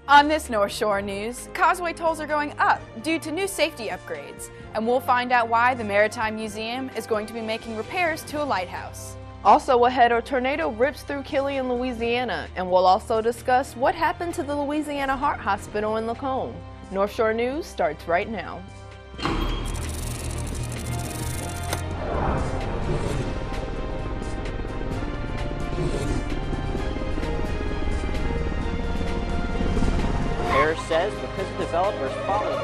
On this North Shore news, causeway tolls are going up due to new safety upgrades, and we'll find out why the Maritime Museum is going to be making repairs to a lighthouse. Also ahead, a tornado rips through Killian, Louisiana, and we'll also discuss what happened to the Louisiana Heart Hospital in Lacombe. North Shore News starts right now. Harris says because developers follow.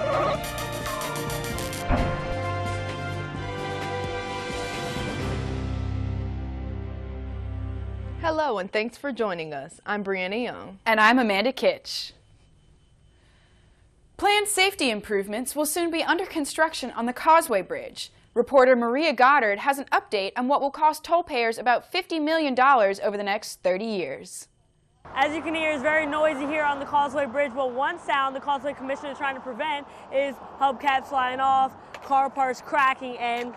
Hello and thanks for joining us. I'm Brianna Young. And I'm Amanda Kitch. Planned safety improvements will soon be under construction on the Causeway Bridge. Reporter Maria Goddard has an update on what will cost toll payers about $50 million over the next 30 years. As you can hear, it's very noisy here on the Causeway Bridge, but one sound the Causeway Commission is trying to prevent is hubcaps flying off, car parts cracking, and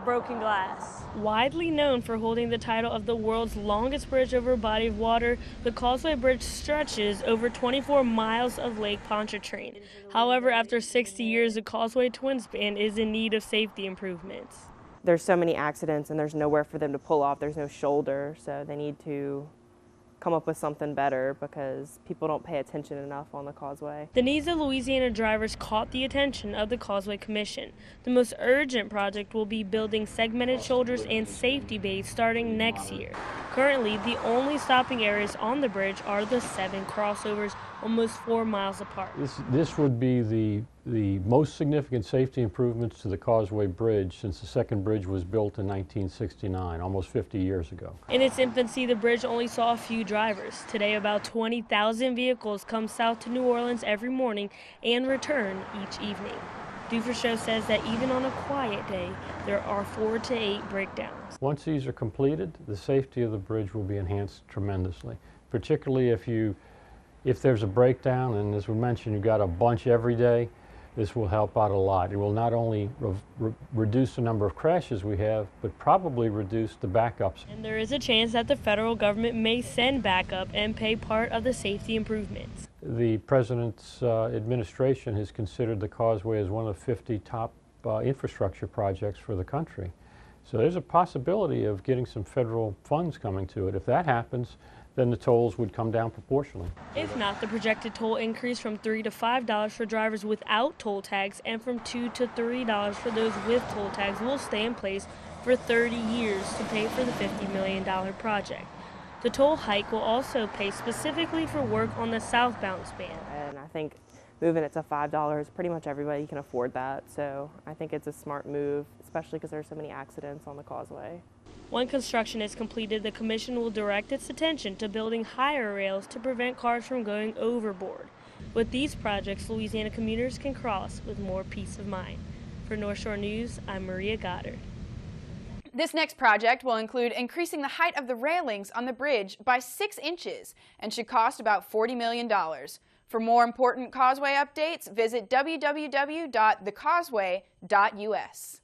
broken glass. Widely known for holding the title of the world's longest bridge over a body of water, the Causeway Bridge stretches over 24 miles of Lake Pontchartrain. However, after 60 years, the Causeway Twin Span is in need of safety improvements. There's so many accidents and there's nowhere for them to pull off. There's no shoulder, so they need to come up with something better because people don't pay attention enough on the causeway. The needs of Louisiana drivers caught the attention of the Causeway Commission. The most urgent project will be building segmented shoulders and safety bays starting next year. Currently, the only stopping areas on the bridge are the 7 crossovers, almost 4 miles apart. This would be the most significant safety improvements to the Causeway Bridge since the second bridge was built in 1969, almost 50 years ago. In its infancy, the bridge only saw a few drivers. Today, about 20,000 vehicles come south to New Orleans every morning and return each evening. Dufour Show says that even on a quiet day, there are 4 to 8 breakdowns. Once these are completed, the safety of the bridge will be enhanced tremendously, particularly if there's a breakdown, and as we mentioned, you've got a bunch every day. This will help out a lot. It will not only reduce the number of crashes we have, but probably reduce the backups. And there is a chance that the federal government may send backup and pay part of the safety improvements. The President's administration has considered the Causeway as one of 50 top infrastructure projects for the country. So there's a possibility of getting some federal funds coming to it. If that happens, then the tolls would come down proportionally. If not, the projected toll increase from $3 to $5 for drivers without toll tags and from $2 to $3 for those with toll tags will stay in place for 30 years to pay for the $50 million project. The toll hike will also pay specifically for work on the southbound span. And I think moving it to $5, pretty much everybody can afford that. So I think it's a smart move, especially because there's so many accidents on the causeway. When construction is completed, the Commission will direct its attention to building higher rails to prevent cars from going overboard. With these projects, Louisiana commuters can cross with more peace of mind. For North Shore News, I'm Maria Goddard. This next project will include increasing the height of the railings on the bridge by 6 inches and should cost about $40 million. For more important Causeway updates, visit www.thecauseway.us.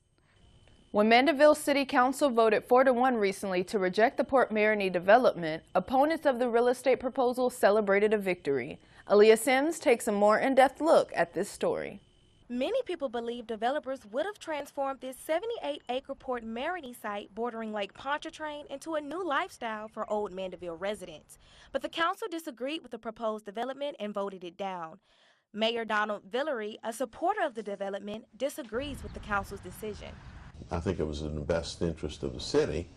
When Mandeville City Council voted 4-1 recently to reject the Port Maroney development, opponents of the real estate proposal celebrated a victory. Aaliyah Sims takes a more in-depth look at this story. Many people believe developers would have transformed this 78-acre Port Maroney site bordering Lake Pontchartrain into a new lifestyle for old Mandeville residents. But the council disagreed with the proposed development and voted it down. Mayor Donald Villery, a supporter of the development, disagrees with the council's decision. I think it was in the best interest of the city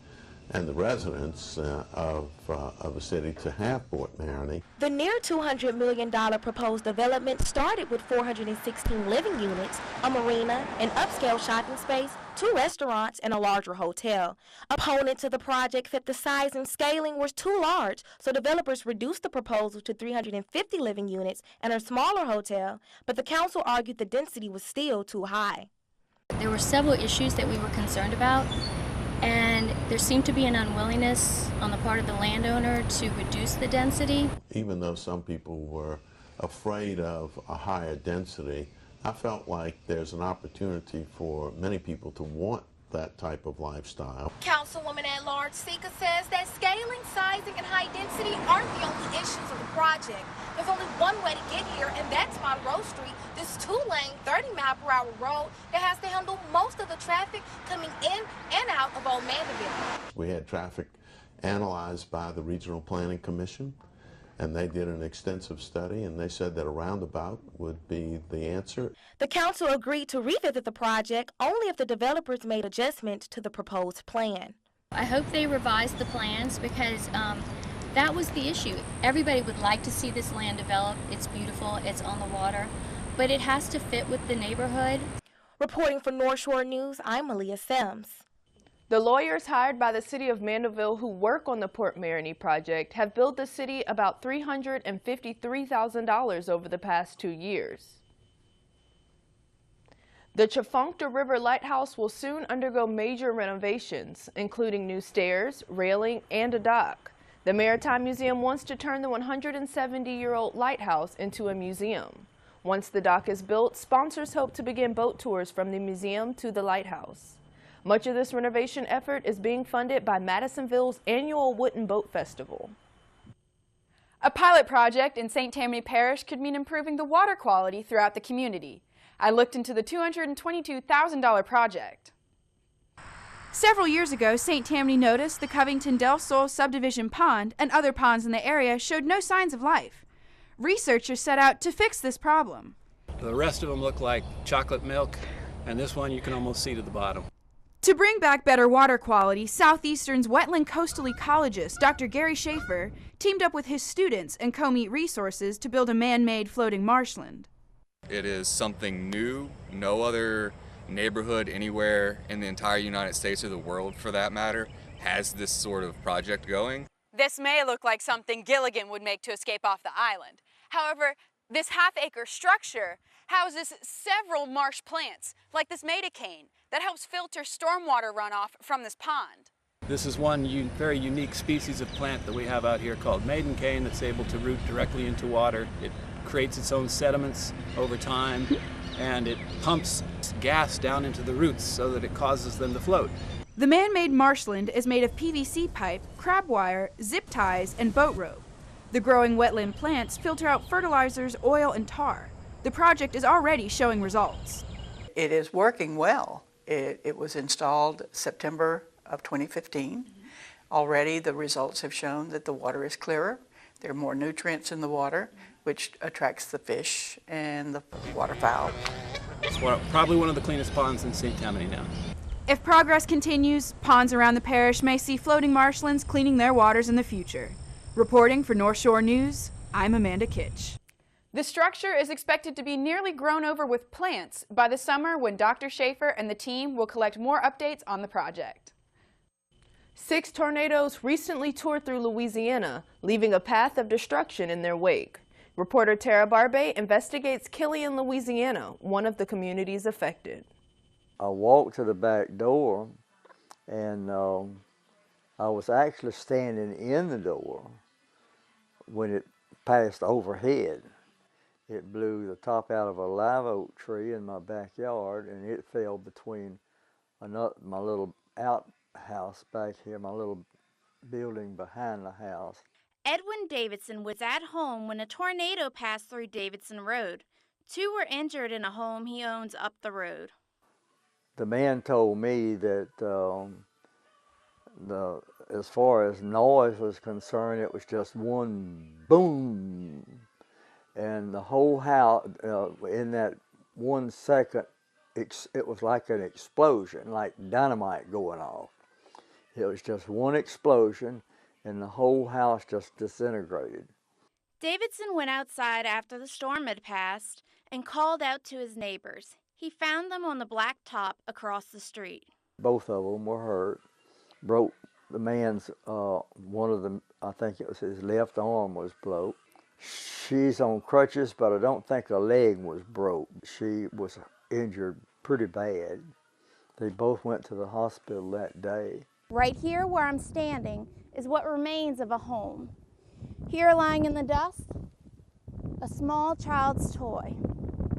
and the residents of the city to have Port Maroney. The near $200 million proposed development started with 416 living units, a marina, an upscale shopping space, 2 restaurants, and a larger hotel. Opponents of the project felt the size and scaling was too large, so developers reduced the proposal to 350 living units and a smaller hotel, but the council argued the density was still too high. There were several issues that we were concerned about, and there seemed to be an unwillingness on the part of the landowner to reduce the density. Even though some people were afraid of a higher density, I felt like there's an opportunity for many people to want that type of lifestyle. Councilwoman at large Sika says that scaling, sizing, and high density aren't the only issues of the project. project. There's only one way to get here, and that's Monroe Street, this two-lane, 30-mile-per-hour road that has to handle most of the traffic coming in and out of Old Mandeville. We had traffic analyzed by the Regional Planning Commission, and they did an extensive study, and they said that a roundabout would be the answer. The council agreed to revisit the project only if the developers made adjustments to the proposed plan. I hope they revise the plans because that was the issue. Everybody would like to see this land develop. It's beautiful, it's on the water, but it has to fit with the neighborhood. Reporting for North Shore News, I'm Aaliyah Sims. The lawyers hired by the city of Mandeville who work on the Port Maroney project have billed the city about $353,000 over the past 2 years. The Chafuncta River Lighthouse will soon undergo major renovations, including new stairs, railing, and a dock. The Maritime Museum wants to turn the 170-year-old lighthouse into a museum. Once the dock is built, sponsors hope to begin boat tours from the museum to the lighthouse. Much of this renovation effort is being funded by Madisonville's annual Wooden Boat Festival. A pilot project in St. Tammany Parish could mean improving the water quality throughout the community. I looked into the $222,000 project. Several years ago, St. Tammany noticed the Covington Del Sol subdivision pond and other ponds in the area showed no signs of life. Researchers set out to fix this problem. The rest of them look like chocolate milk, and this one you can almost see to the bottom. To bring back better water quality, Southeastern's wetland coastal ecologist, Dr. Gary Schaefer, teamed up with his students and Comete Resources to build a man-made floating marshland. It is something new. No other neighborhood anywhere in the entire United States or the world, for that matter, has this sort of project going. This may look like something Gilligan would make to escape off the island. However, this half-acre structure houses several marsh plants, like this maida cane, that helps filter stormwater runoff from this pond. This is one very unique species of plant that we have out here called maiden cane that's able to root directly into water. It creates its own sediments over time, and it pumps gas down into the roots so that it causes them to float. The man-made marshland is made of PVC pipe, crab wire, zip ties, and boat rope. The growing wetland plants filter out fertilizers, oil, and tar. The project is already showing results. It is working well. It was installed September of 2015. Already the results have shown that the water is clearer. There are more nutrients in the water, which attracts the fish and the waterfowl. It's probably one of the cleanest ponds in St. Tammany now. If progress continues, ponds around the parish may see floating marshlands cleaning their waters in the future. Reporting for North Shore News, I'm Amanda Kitch. The structure is expected to be nearly grown over with plants by the summer when Dr. Schaefer and the team will collect more updates on the project. 6 tornadoes recently tore through Louisiana, leaving a path of destruction in their wake. Reporter Tara Barbe investigates Killian, Louisiana, one of the communities affected. I walked to the back door, and I was actually standing in the door when it passed overhead. It blew the top out of a live oak tree in my backyard, and it fell between my little outhouse back here, my little building behind the house. Edwin Davidson was at home when a tornado passed through Davidson Road. 2 were injured in a home he owns up the road. The man told me that as far as noise was concerned, it was just one boom. And the whole house, in that 1 second, it was like an explosion, like dynamite going off. It was just one explosion, and the whole house just disintegrated. Davidson went outside after the storm had passed and called out to his neighbors. He found them on the blacktop across the street. Both of them were hurt. Broke the man's, one of them, I think it was his left arm was broke. She's on crutches, but I don't think her leg was broke. She was injured pretty bad. They both went to the hospital that day. Right here where I'm standing is what remains of a home. Here lying in the dust, a small child's toy.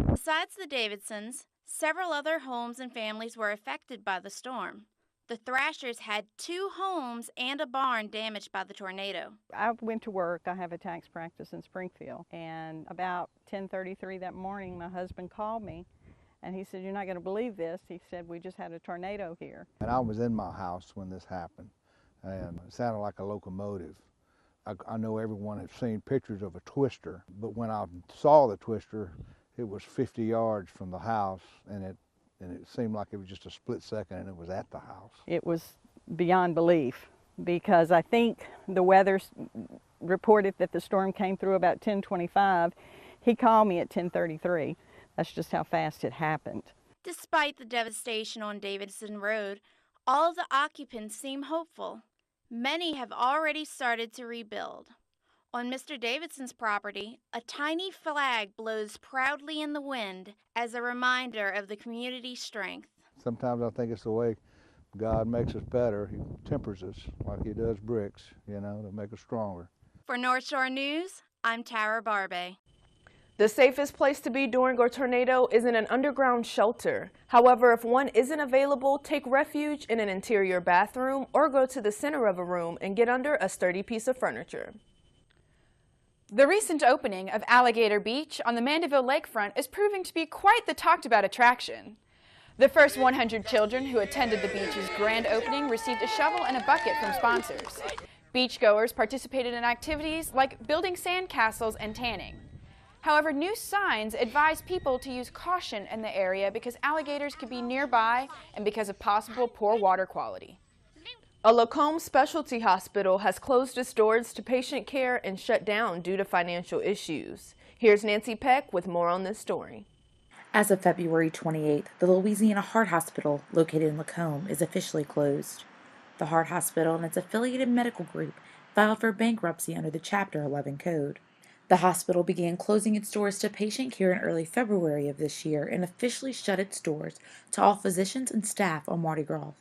Besides the Davidsons, several other homes and families were affected by the storm. The Thrashers had 2 homes and a barn damaged by the tornado. I went to work. I have a tax practice in Springfield, and about 10:33 that morning, my husband called me, and he said, "You're not going to believe this." He said, "We just had a tornado here." And I was in my house when this happened, and it sounded like a locomotive. I know everyone has seen pictures of a twister, but when I saw the twister, it was 50 yards from the house, and it seemed like it was just a split second and it was at the house. It was beyond belief, because I think the weather reported that the storm came through about 10:25. He called me at 10:33. That's just how fast it happened. Despite the devastation on Davidson Road, all of the occupants seem hopeful. Many have already started to rebuild. On Mr. Davidson's property, a tiny flag blows proudly in the wind as a reminder of the community's strength. Sometimes I think it's the way God makes us better. He tempers us like he does bricks, you know, to make us stronger. For North Shore News, I'm Tara Barbe. The safest place to be during a tornado is in an underground shelter. However, if one isn't available, take refuge in an interior bathroom or go to the center of a room and get under a sturdy piece of furniture. The recent opening of Alligator Beach on the Mandeville lakefront is proving to be quite the talked-about attraction. The first 100 children who attended the beach's grand opening received a shovel and a bucket from sponsors. Beachgoers participated in activities like building sand castles and tanning. However, new signs advise people to use caution in the area because alligators could be nearby and because of possible poor water quality. A Lacombe specialty hospital has closed its doors to patient care and shut down due to financial issues. Here's Nancy Peck with more on this story. As of February 28th, the Louisiana Heart Hospital, located in Lacombe, is officially closed. The Heart Hospital and its affiliated medical group filed for bankruptcy under the Chapter 11 code. The hospital began closing its doors to patient care in early February of this year and officially shut its doors to all physicians and staff on Mardi Gras.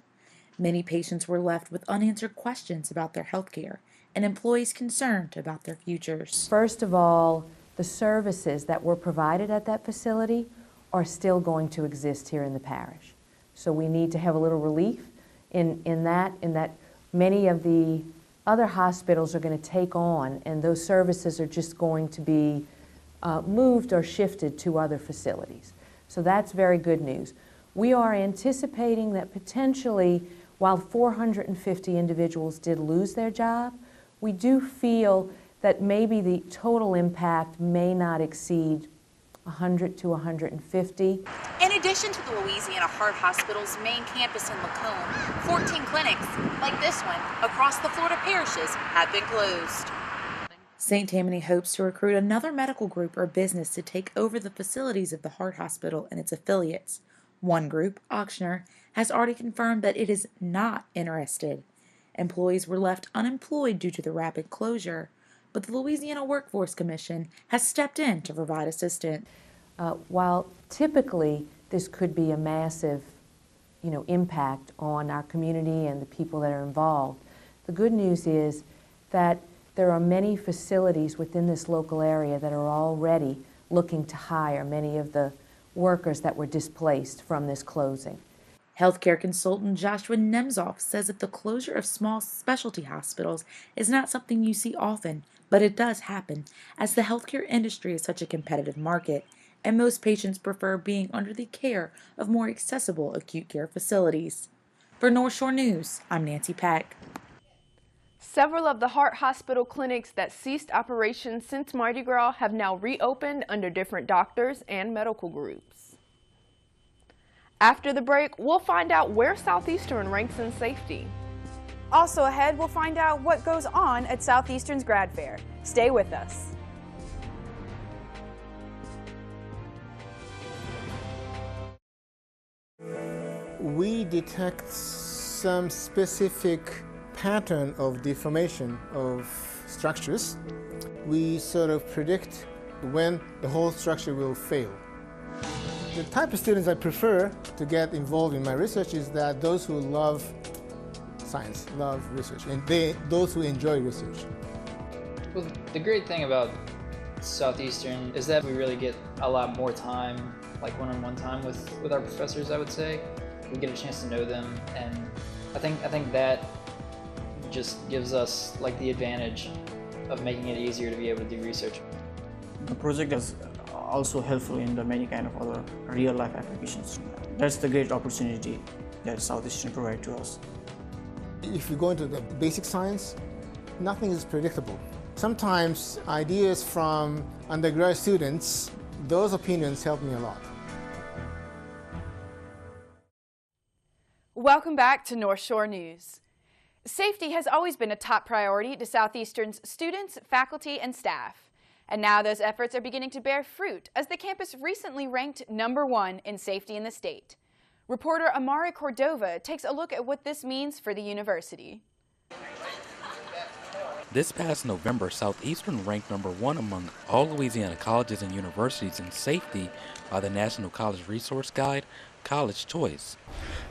Many patients were left with unanswered questions about their health care and employees concerned about their futures. First of all, the services that were provided at that facility are still going to exist here in the parish. So we need to have a little relief in that many of the other hospitals are going to take on, and those services are just going to be moved or shifted to other facilities. So that's very good news. We are anticipating that potentially, while 450 individuals did lose their job, we do feel that maybe the total impact may not exceed 100 to 150. In addition to the Louisiana Heart Hospital's main campus in Lacombe, 14 clinics, like this one, across the Florida parishes have been closed. St. Tammany hopes to recruit another medical group or business to take over the facilities of the Heart Hospital and its affiliates. One group, Auctioner, has already confirmed that it is not interested. Employees were left unemployed due to the rapid closure, but the Louisiana Workforce Commission has stepped in to provide assistance. While typically this could be a massive, impact on our community and the people that are involved, the good news is that there are many facilities within this local area that are already looking to hire many of the workers that were displaced from this closing. Healthcare consultant Joshua Nemzoff says that the closure of small specialty hospitals is not something you see often, but it does happen, as the healthcare industry is such a competitive market, and most patients prefer being under the care of more accessible acute care facilities. For North Shore News, I'm Nancy Peck. Several of the Heart Hospital clinics that ceased operations since Mardi Gras have now reopened under different doctors and medical groups. After the break, we'll find out where Southeastern ranks in safety. Also ahead, we'll find out what goes on at Southeastern's Grad Fair. Stay with us. We detect some specific pattern of deformation of structures. We sort of predict when the whole structure will fail. The type of students I prefer to get involved in my research is that those who love science, love research, and those who enjoy research. Well, the great thing about Southeastern is that we really get a lot more time, like one-on-one time with our professors, I would say. We get a chance to know them, and I think that just gives us like the advantage of making it easier to be able to do research. The project is also helpful in the many kind of other real life applications. That's the great opportunity that Southeastern provides to us. If you go into the basic science, nothing is predictable. Sometimes ideas from undergrad students, those opinions help me a lot. Welcome back to North Shore News. Safety has always been a top priority to Southeastern's students, faculty, and staff. And now those efforts are beginning to bear fruit as the campus recently ranked #1 in safety in the state. Reporter Amari Cordova takes a look at what this means for the university. This past November, Southeastern ranked #1 among all Louisiana colleges and universities in safety by the National College Resource Guide, College Choice.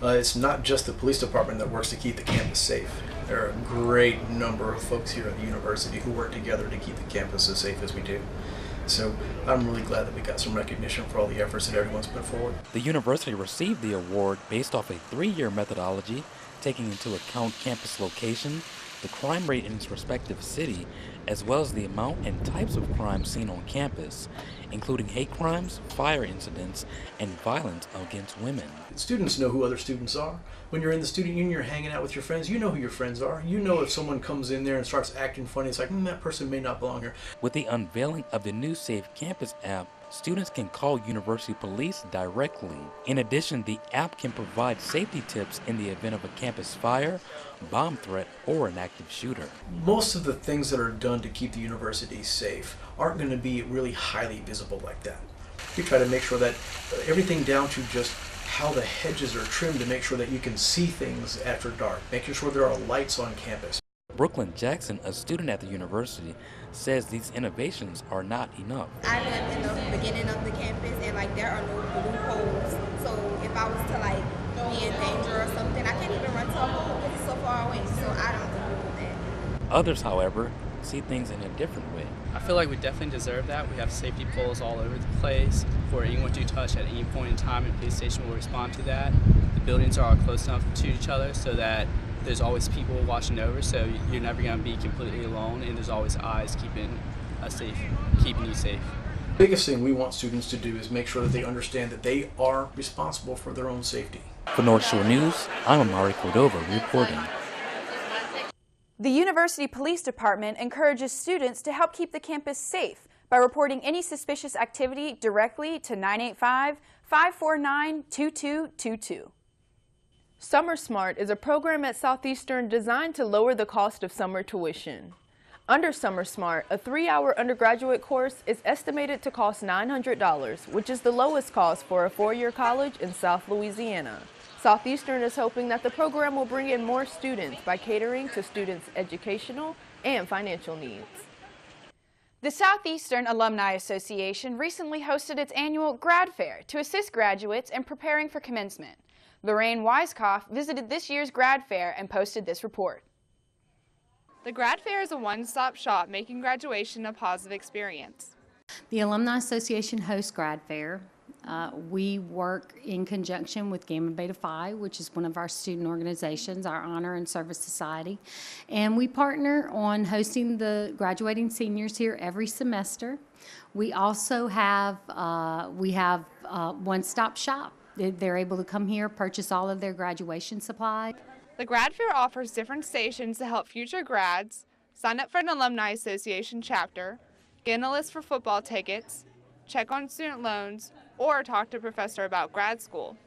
It's not just the police department that works to keep the campus safe. There are a great number of folks here at the university who work together to keep the campus as safe as we do. So I'm really glad that we got some recognition for all the efforts that everyone's put forward. The university received the award based off a 3-year methodology, taking into account campus location, the crime rate in its respective city, as well as the amount and types of crimes seen on campus, including hate crimes, fire incidents, and violence against women. Students know who other students are. When you're in the student union, you're hanging out with your friends, you know who your friends are. You know if someone comes in there and starts acting funny, it's like, that person may not belong here. With the unveiling of the new Safe Campus app, students can call university police directly. In addition, the app can provide safety tips in the event of a campus fire, bomb threat, or an active shooter. Most of the things that are done to keep the university safe aren't going to be really highly visible like that. We try to make sure that everything down to just how the hedges are trimmed to make sure that you can see things after dark, making sure there are lights on campus. Brooklyn Jackson, a student at the university, says these innovations are not enough. I live in the beginning of the campus and there are no loopholes. So if I was to be in danger or something, I can't even run to a hole because it's so far away. So I don't agree with that. Others, however, see things in a different way. I feel like we definitely deserve that. We have safety poles all over the place for anyone to touch at any point in time, and police station will respond to that. The buildings are all close enough to each other so that there's always people watching over, so you're never going to be completely alone, and there's always eyes keeping you safe. The biggest thing we want students to do is make sure that they understand that they are responsible for their own safety. For North Shore News, I'm Amari Cordova reporting. The University Police Department encourages students to help keep the campus safe by reporting any suspicious activity directly to 985-549-2222. Summer Smart is a program at Southeastern designed to lower the cost of summer tuition. Under Summer Smart, a 3-hour undergraduate course is estimated to cost $900, which is the lowest cost for a 4-year college in South Louisiana. Southeastern is hoping that the program will bring in more students by catering to students' educational and financial needs. The Southeastern Alumni Association recently hosted its annual Grad Fair to assist graduates in preparing for commencement. Lorraine Weiskopf visited this year's Grad Fair and posted this report. The Grad Fair is a one-stop shop making graduation a positive experience. The Alumni Association hosts Grad Fair. We work in conjunction with Gamma Beta Phi, which is one of our student organizations, our honor and service society. And we partner on hosting the graduating seniors here every semester. We also have one-stop shop. They're able to come here, purchase all of their graduation supplies. The Grad Fair offers different stations to help future grads sign up for an Alumni Association chapter, get a list for football tickets, check on student loans, or talk to a professor about grad school.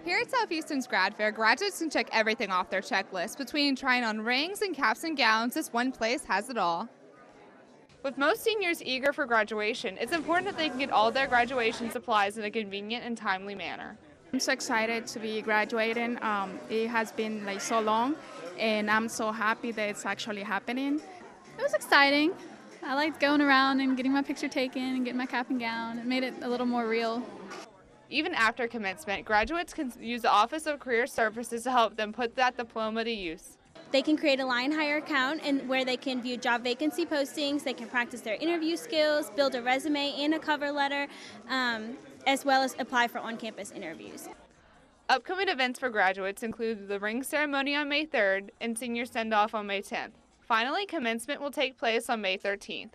Here at Southeastern's Grad Fair, graduates can check everything off their checklist. Between trying on rings and caps and gowns, this one place has it all. With most seniors eager for graduation, it's important that they can get all their graduation supplies in a convenient and timely manner. I'm so excited to be graduating. It has been so long, and I'm so happy that it's actually happening. It was exciting. I liked going around and getting my picture taken and getting my cap and gown. It made it a little more real. Even after commencement, graduates can use the Office of Career Services to help them put that diploma to use. They can create a Line Hire account where they can view job vacancy postings, they can practice their interview skills, build a resume and a cover letter, as well as apply for on-campus interviews. Upcoming events for graduates include the ring ceremony on May 3rd and senior send-off on May 10th. Finally, commencement will take place on May 13th.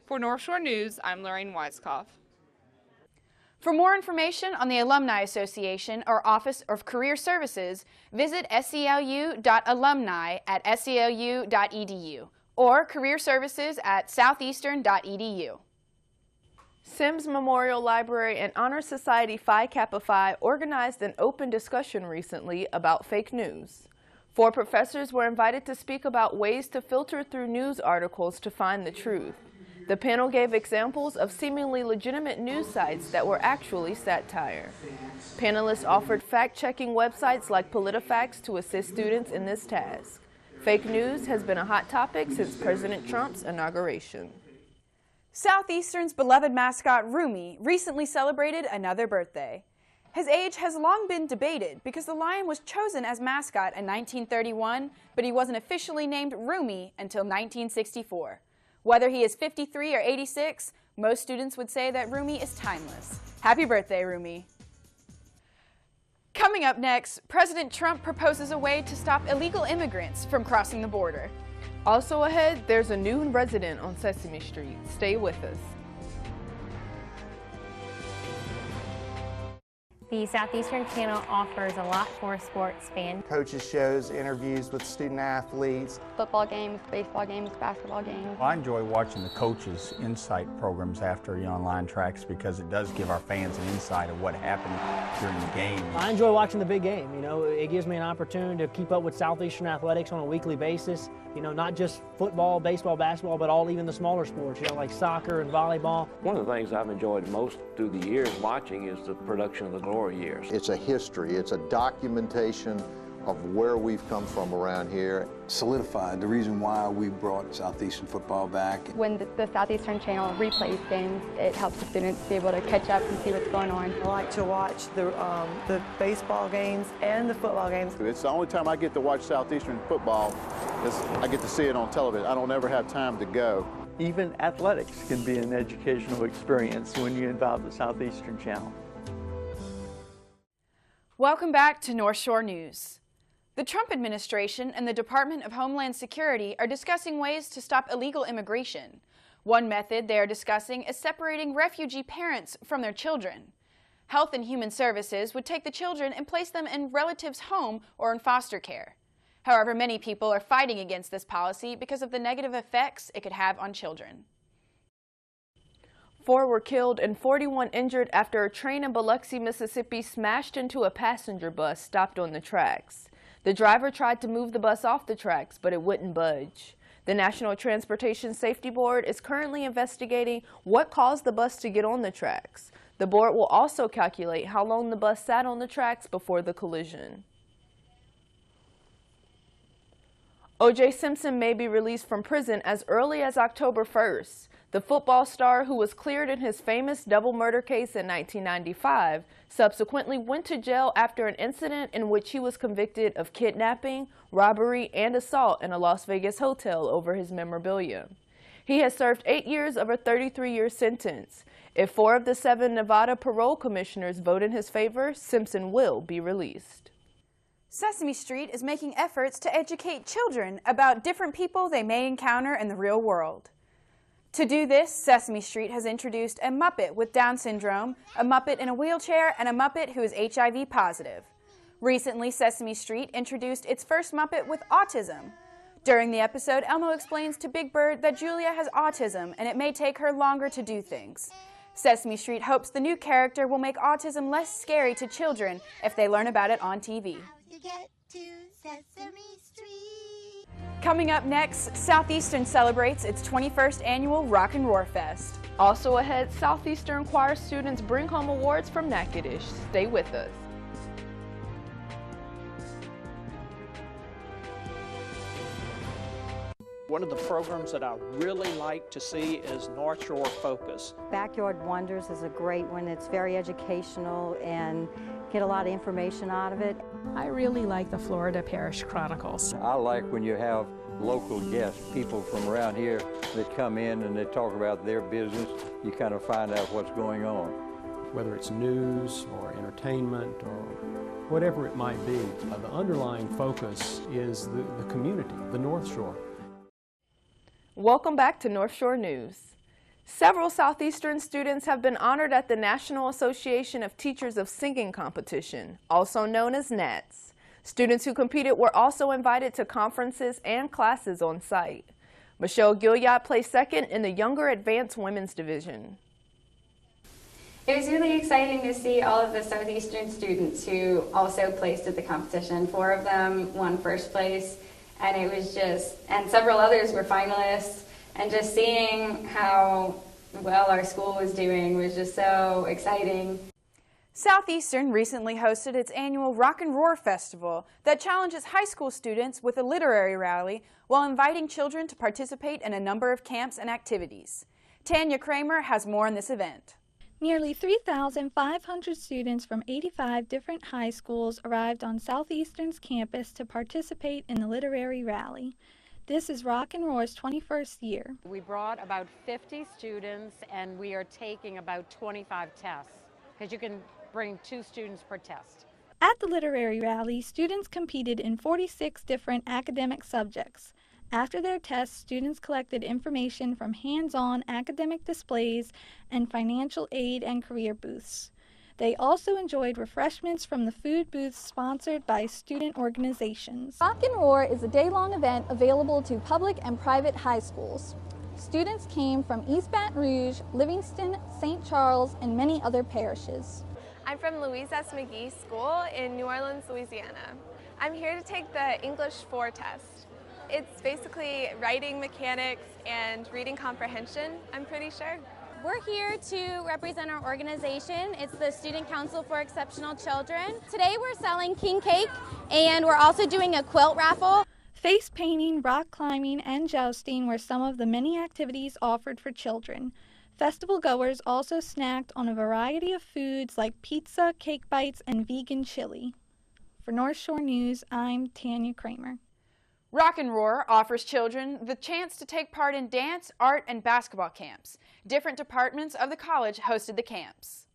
For North Shore News, I'm Lorraine Weiskopf. For more information on the Alumni Association or Office of Career Services, visit selu.alumni@selu.edu or career services at southeastern.edu. Sims Memorial Library and Honor Society Phi Kappa Phi organized an open discussion recently about fake news. 4 professors were invited to speak about ways to filter through news articles to find the truth. The panel gave examples of seemingly legitimate news sites that were actually satire. Panelists offered fact-checking websites like PolitiFacts to assist students in this task. Fake news has been a hot topic since President Trump's inauguration. Southeastern's beloved mascot, Rumi, recently celebrated another birthday. His age has long been debated because the lion was chosen as mascot in 1931, but he wasn't officially named Rumi until 1964. Whether he is 53 or 86, most students would say that Rumi is timeless. Happy birthday, Rumi. Coming up next, President Trump proposes a way to stop illegal immigrants from crossing the border. Also ahead, there's a new resident on Sesame Street. Stay with us. The Southeastern Channel offers a lot for sports fans. Coaches shows, interviews with student athletes. Football games, baseball games, basketball games. I enjoy watching the coaches' insight programs after online tracks because it does give our fans an insight of what happened during the game. I enjoy watching the big game. You know, it gives me an opportunity to keep up with Southeastern athletics on a weekly basis. You know, not just football, baseball, basketball, but even the smaller sports, you know, like soccer and volleyball. One of the things I've enjoyed most through the years watching is the production of the glory years. It's a history, it's a documentation of where we've come from around here. Solidified the reason why we brought Southeastern football back. When the Southeastern Channel replays games, it helps the students be able to catch up and see what's going on. I like to watch the baseball games and the football games. It's the only time I get to watch Southeastern football is I get to see it on television. I don't ever have time to go. Even athletics can be an educational experience when you involve the Southeastern Channel. Welcome back to North Shore News. The Trump administration and the Department of Homeland Security are discussing ways to stop illegal immigration. One method they are discussing is separating refugee parents from their children. Health and Human Services would take the children and place them in relatives' home or in foster care. However, many people are fighting against this policy because of the negative effects it could have on children. 4 were killed and 41 injured after a train in Biloxi, Mississippi smashed into a passenger bus stopped on the tracks. The driver tried to move the bus off the tracks, but it wouldn't budge. The National Transportation Safety Board is currently investigating what caused the bus to get on the tracks. The board will also calculate how long the bus sat on the tracks before the collision. O.J. Simpson may be released from prison as early as October 1st. The football star, who was cleared in his famous double murder case in 1995, subsequently went to jail after an incident in which he was convicted of kidnapping, robbery, and assault in a Las Vegas hotel over his memorabilia. He has served 8 years of a 33-year sentence. If 4 of the 7 Nevada parole commissioners vote in his favor, Simpson will be released. Sesame Street is making efforts to educate children about different people they may encounter in the real world. To do this, Sesame Street has introduced a Muppet with Down syndrome, a Muppet in a wheelchair, and a Muppet who is HIV positive. Recently, Sesame Street introduced its first Muppet with autism. During the episode, Elmo explains to Big Bird that Julia has autism and it may take her longer to do things. Sesame Street hopes the new character will make autism less scary to children if they learn about it on TV. Coming up next, Southeastern celebrates its 21st annual Rock and Roar Fest. Also ahead, Southeastern choir students bring home awards from Natchitoches. Stay with us. One of the programs that I really like to see is North Shore Focus. Backyard Wonders is a great one. It's very educational and get a lot of information out of it. I really like the Florida Parish Chronicles. I like when you have local guests, people from around here that come in and they talk about their business. You kind of find out what's going on. whether it's news or entertainment or whatever it might be. The underlying focus is the community, the North Shore. Welcome back to North Shore News. Several Southeastern students have been honored at the National Association of Teachers of Singing competition, also known as NATS. Students who competed were also invited to conferences and classes on site. Michelle Gilliard placed second in the Younger Advanced Women's Division. It was really exciting to see all of the Southeastern students who also placed at the competition. 4 of them won first place, and it was and several others were finalists, and just seeing how well our school was doing was just so exciting. Southeastern recently hosted its annual Rock and Roar Festival that challenges high school students with a literary rally while inviting children to participate in a number of camps and activities. Tanya Kramer has more on this event. Nearly 3,500 students from 85 different high schools arrived on Southeastern's campus to participate in the literary rally. This is Rock and Roar's 21st year. We brought about 50 students and we are taking about 25 tests because you can bring 2 students per test. At the literary rally, students competed in 46 different academic subjects. After their tests, students collected information from hands-on academic displays and financial aid and career booths. They also enjoyed refreshments from the food booths sponsored by student organizations. Rock and Roar is a day-long event available to public and private high schools. Students came from East Baton Rouge, Livingston, St. Charles, and many other parishes. I'm from Louise S. McGee School in New Orleans, Louisiana. I'm here to take the English 4 test. It's basically writing mechanics and reading comprehension, I'm pretty sure. We're here to represent our organization. It's the Student Council for Exceptional Children. Today we're selling king cake and we're also doing a quilt raffle. Face painting, rock climbing, and jousting were some of the many activities offered for children. Festival goers also snacked on a variety of foods like pizza, cake bites, and vegan chili. For North Shore News, I'm Tanya Kramer. Rock and Roar offers children the chance to take part in dance, art, and basketball camps. Different departments of the college hosted the camps.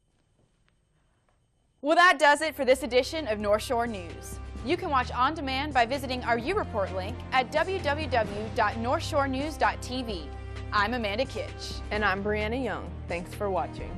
Well, that does it for this edition of North Shore News. You can watch on demand by visiting our U-Report link at www.northshorenews.tv. I'm Amanda Kitch. And I'm Brianna Young. Thanks for watching.